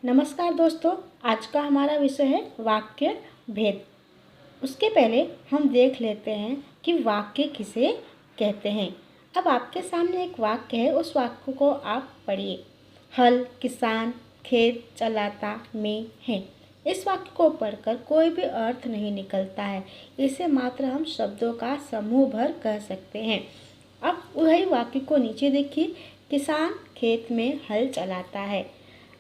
नमस्कार दोस्तों, आज का हमारा विषय है वाक्य भेद। उसके पहले हम देख लेते हैं कि वाक्य किसे कहते हैं। अब आपके सामने एक वाक्य है, उस वाक्य को आप पढ़िए। हल किसान खेत चलाता में है। इस वाक्य को पढ़कर कोई भी अर्थ नहीं निकलता है, इसे मात्र हम शब्दों का समूह भर कह सकते हैं। अब वही वाक्य को नीचे देखिए, किसान खेत में हल चलाता है।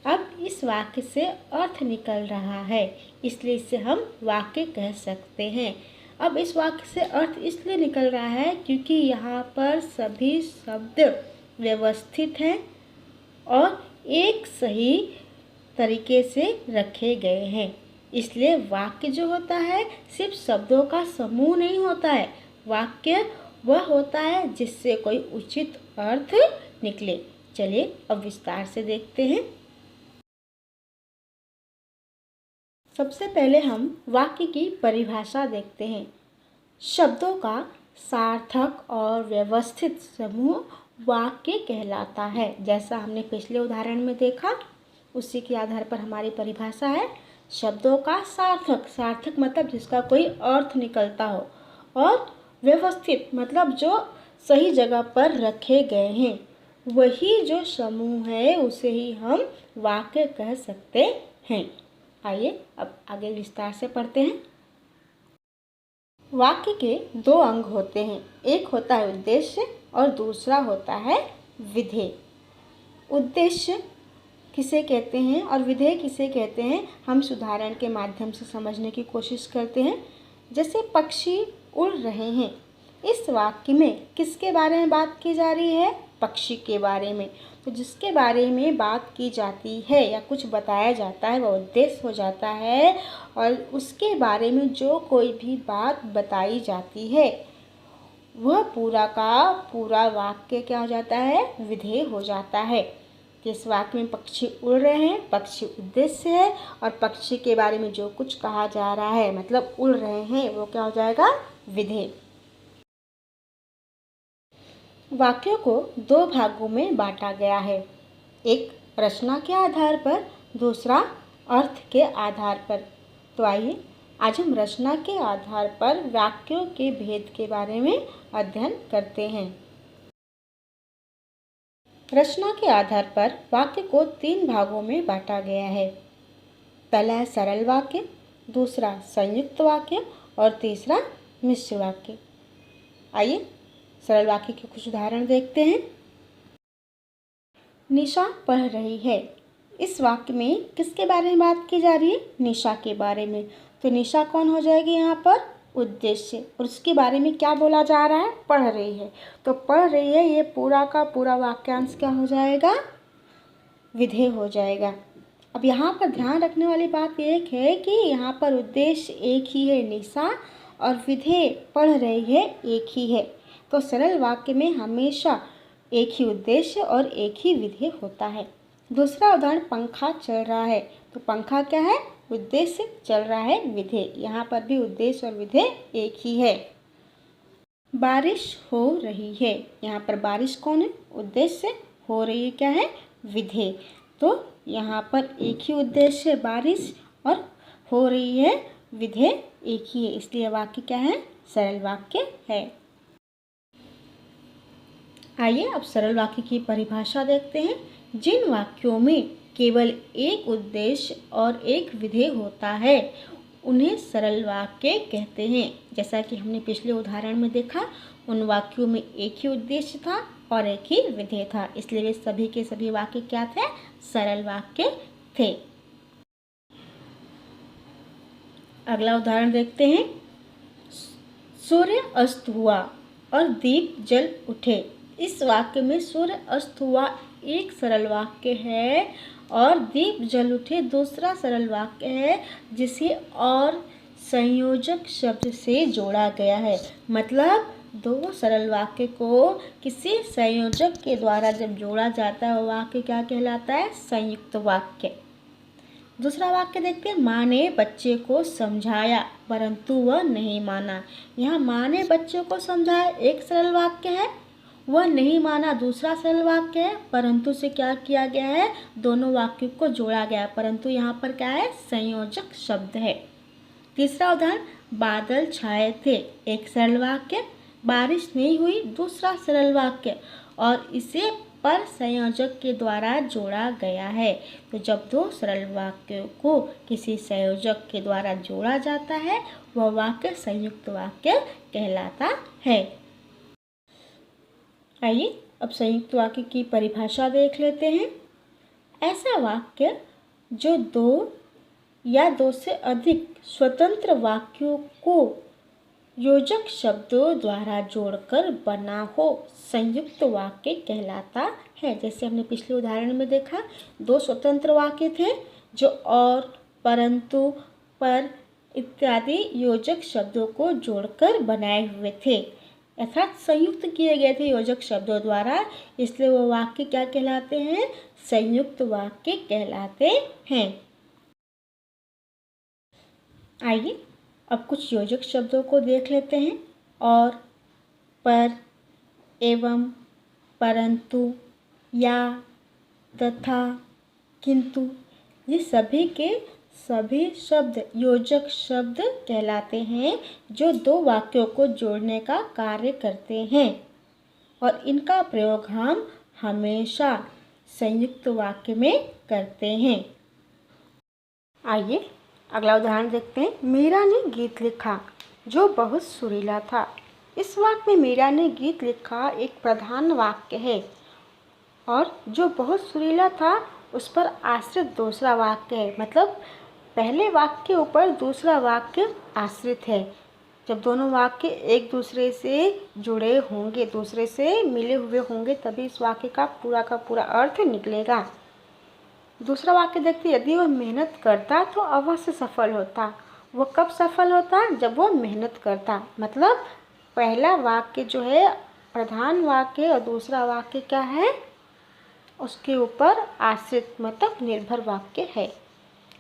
अब इस वाक्य से अर्थ निकल रहा है, इसलिए इसे हम वाक्य कह सकते हैं। अब इस वाक्य से अर्थ इसलिए निकल रहा है क्योंकि यहाँ पर सभी शब्द व्यवस्थित हैं और एक सही तरीके से रखे गए हैं। इसलिए वाक्य जो होता है सिर्फ शब्दों का समूह नहीं होता है। वाक्य वह होता है जिससे कोई उचित अर्थ निकले। चलिए अब विस्तार से देखते हैं। सबसे पहले हम वाक्य की परिभाषा देखते हैं। शब्दों का सार्थक और व्यवस्थित समूह वाक्य कहलाता है। जैसा हमने पिछले उदाहरण में देखा, उसी के आधार पर हमारी परिभाषा है। शब्दों का सार्थक, सार्थक मतलब जिसका कोई अर्थ निकलता हो, और व्यवस्थित मतलब जो सही जगह पर रखे गए हैं। वही जो समूह है उसे ही हम वाक्य कह सकते हैं। आइए अब आगे विस्तार से पढ़ते हैं। वाक्य के दो अंग होते हैं, एक होता है उद्देश्य और दूसरा होता है विधेय। उद्देश्य किसे कहते हैं और विधेय किसे कहते हैं, हम इस उदाहरण के माध्यम से समझने की कोशिश करते हैं। जैसे पक्षी उड़ रहे हैं, इस वाक्य में किसके बारे में बात की जा रही है? पक्षी के बारे में। तो जिसके बारे में बात की जाती है या कुछ बताया जाता है वह उद्देश्य हो जाता है, और उसके बारे में जो कोई भी बात बताई जाती है वह पूरा का पूरा वाक्य क्या हो जाता है? विधेय हो जाता है। जिस वाक्य में पक्षी उड़ रहे हैं, पक्षी उद्देश्य है, और पक्षी के बारे में जो कुछ कहा जा रहा है मतलब उड़ रहे हैं, वो क्या हो जाएगा? विधेय। वाक्यों को दो भागों में बांटा गया है, एक रचना के आधार पर, दूसरा अर्थ के आधार पर। तो आइए आज हम रचना के आधार पर वाक्यों के भेद के बारे में अध्ययन करते हैं। रचना के आधार पर वाक्य को तीन भागों में बांटा गया है। पहला है सरल वाक्य, दूसरा संयुक्त वाक्य और तीसरा मिश्र वाक्य। आइए सरल वाक्य के कुछ उदाहरण देखते हैं। निशा पढ़ रही है। इस वाक्य में किसके बारे में बात की जा रही है? निशा के बारे में। तो निशा कौन हो जाएगी यहाँ पर? उद्देश्य। और उसके बारे में क्या बोला जा रहा है? पढ़ रही है। तो पढ़ रही है, ये पूरा का पूरा वाक्यांश क्या हो जाएगा? विधेय हो जाएगा। अब यहाँ पर ध्यान रखने वाली बात एक है कि यहाँ पर उद्देश्य एक ही है निशा, और विधेय पढ़ रही है एक ही है। तो सरल वाक्य में हमेशा एक ही उद्देश्य और एक ही विधेय होता है। दूसरा उदाहरण, पंखा चल रहा है। तो पंखा क्या है? उद्देश्य, चल रहा है विधेय। यहाँ पर भी उद्देश्य और विधेय एक ही है। बारिश हो रही है। यहाँ पर बारिश कौन है? उद्देश्य, हो रही है क्या है? विधेय। तो यहाँ पर एक ही उद्देश्य है बारिश, और हो रही है विधेय एक ही है, इसलिए वाक्य क्या है? सरल वाक्य है। आइए अब सरल वाक्य की परिभाषा देखते हैं। जिन वाक्यों में केवल एक उद्देश्य और एक विधेय होता है उन्हें सरल वाक्य कहते हैं। जैसा कि हमने पिछले उदाहरण में देखा, उन वाक्यों में एक ही उद्देश्य था और एक ही विधेय था, इसलिए वे सभी के सभी वाक्य क्या थे? सरल वाक्य थे। अगला उदाहरण देखते हैं। सूर्य अस्त हुआ और दीप जल उठे। इस वाक्य में सूर्य अस्त हुआ एक सरल वाक्य है और दीप जल उठे दूसरा सरल वाक्य है, जिसे और संयोजक शब्द से जोड़ा गया है। मतलब दो सरल वाक्य को किसी संयोजक के द्वारा जब जोड़ा जाता है वो वाक्य क्या कहलाता है? संयुक्त वाक्य। दूसरा वाक्य देखते हैं। माँ ने बच्चे को समझाया परंतु वह नहीं माना। यहाँ माँ ने बच्चे को समझाया एक सरल वाक्य है, वह नहीं माना दूसरा सरल वाक्य है, परंतु से क्या किया गया है, दोनों वाक्यों को जोड़ा गया है। परंतु यहाँ पर क्या है, संयोजक शब्द है। तीसरा उदाहरण, बादल छाए थे, एक सरल वाक्य। बारिश नहीं हुई, दूसरा सरल वाक्य, और इसे पर संयोजक के द्वारा जोड़ा गया है। तो जब दो सरल वाक्यों को किसी संयोजक के द्वारा जोड़ा जाता है वह वाक्य संयुक्त वाक्य कहलाता है। आइए अब संयुक्त वाक्य की परिभाषा देख लेते हैं। ऐसा वाक्य जो दो या दो से अधिक स्वतंत्र वाक्यों को योजक शब्दों द्वारा जोड़कर बना हो संयुक्त वाक्य कहलाता है। जैसे हमने पिछले उदाहरण में देखा, दो स्वतंत्र वाक्य थे जो और, परंतु, पर इत्यादि योजक शब्दों को जोड़कर बनाए हुए थे, अर्थात संयुक्त किए गए थे योजक शब्दों द्वारा, इसलिए वो वाक्य क्या कहलाते हैं, संयुक्त वाक्य कहलाते हैं। आइए अब कुछ योजक शब्दों को देख लेते हैं। और, पर, एवं, परंतु, या, तथा, किंतु, ये सभी के सभी शब्द योजक शब्द कहलाते हैं जो दो वाक्यों को जोड़ने का कार्य करते हैं, और इनका प्रयोग हम हमेशा संयुक्त वाक्य में करते हैं। आइए अगला उदाहरण देखते हैं। मीरा ने गीत लिखा जो बहुत सुरीला था। इस वाक्य में मीरा ने गीत लिखा एक प्रधान वाक्य है, और जो बहुत सुरीला था उस पर आश्रित दूसरा वाक्य है। मतलब पहले वाक्य के ऊपर दूसरा वाक्य आश्रित है। जब दोनों वाक्य एक दूसरे से जुड़े होंगे, दूसरे से मिले हुए होंगे, तभी इस वाक्य का पूरा अर्थ निकलेगा। दूसरा वाक्य देखते, यदि वह मेहनत करता तो अवश्य सफल होता। वो कब सफल होता, जब वो मेहनत करता। मतलब पहला वाक्य जो है प्रधान वाक्य और दूसरा वाक्य क्या है, उसके ऊपर आश्रित मतलब निर्भर वाक्य है।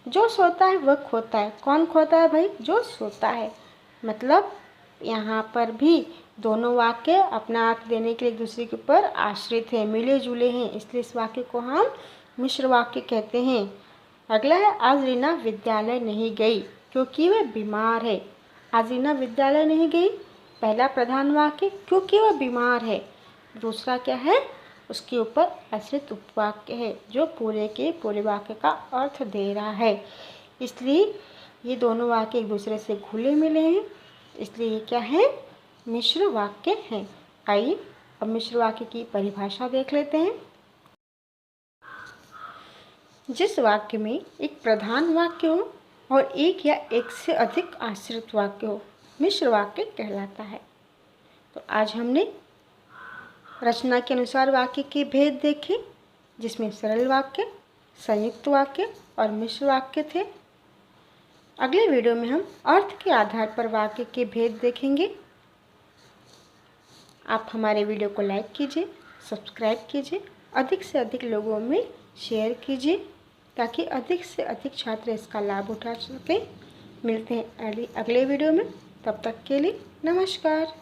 जो सोता है वह खोता है। कौन खोता है भाई, जो सोता है। मतलब यहाँ पर भी दोनों वाक्य अपना अर्थ देने के लिए एक दूसरे के ऊपर आश्रित हैं, मिले जुले हैं, इसलिए इस वाक्य को हम मिश्र वाक्य कहते हैं। अगला है, आज रीना विद्यालय नहीं गई क्योंकि वह बीमार है। आज रीना विद्यालय नहीं गई, पहला प्रधान वाक्य, क्योंकि वह बीमार है। दूसरा क्या है, उसके ऊपर आश्रित उपवाक्य है जो पूरे के पूरे वाक्य का अर्थ दे रहा है। इसलिए ये दोनों वाक्य एक दूसरे से घुले मिले हैं, इसलिए ये क्या है, मिश्र वाक्य हैं। आइए अब मिश्र वाक्य की परिभाषा देख लेते हैं। जिस वाक्य में एक प्रधान वाक्य हो और एक या एक से अधिक आश्रित वाक्य हो, मिश्र वाक्य कहलाता है। तो आज हमने रचना के अनुसार वाक्य के भेद देखे, जिसमें सरल वाक्य, संयुक्त वाक्य और मिश्र वाक्य थे। अगले वीडियो में हम अर्थ के आधार पर वाक्य के भेद देखेंगे। आप हमारे वीडियो को लाइक कीजिए, सब्सक्राइब कीजिए, अधिक से अधिक लोगों में शेयर कीजिए ताकि अधिक से अधिक छात्र इसका लाभ उठा सकें। मिलते हैं अगले वीडियो में, तब तक के लिए नमस्कार।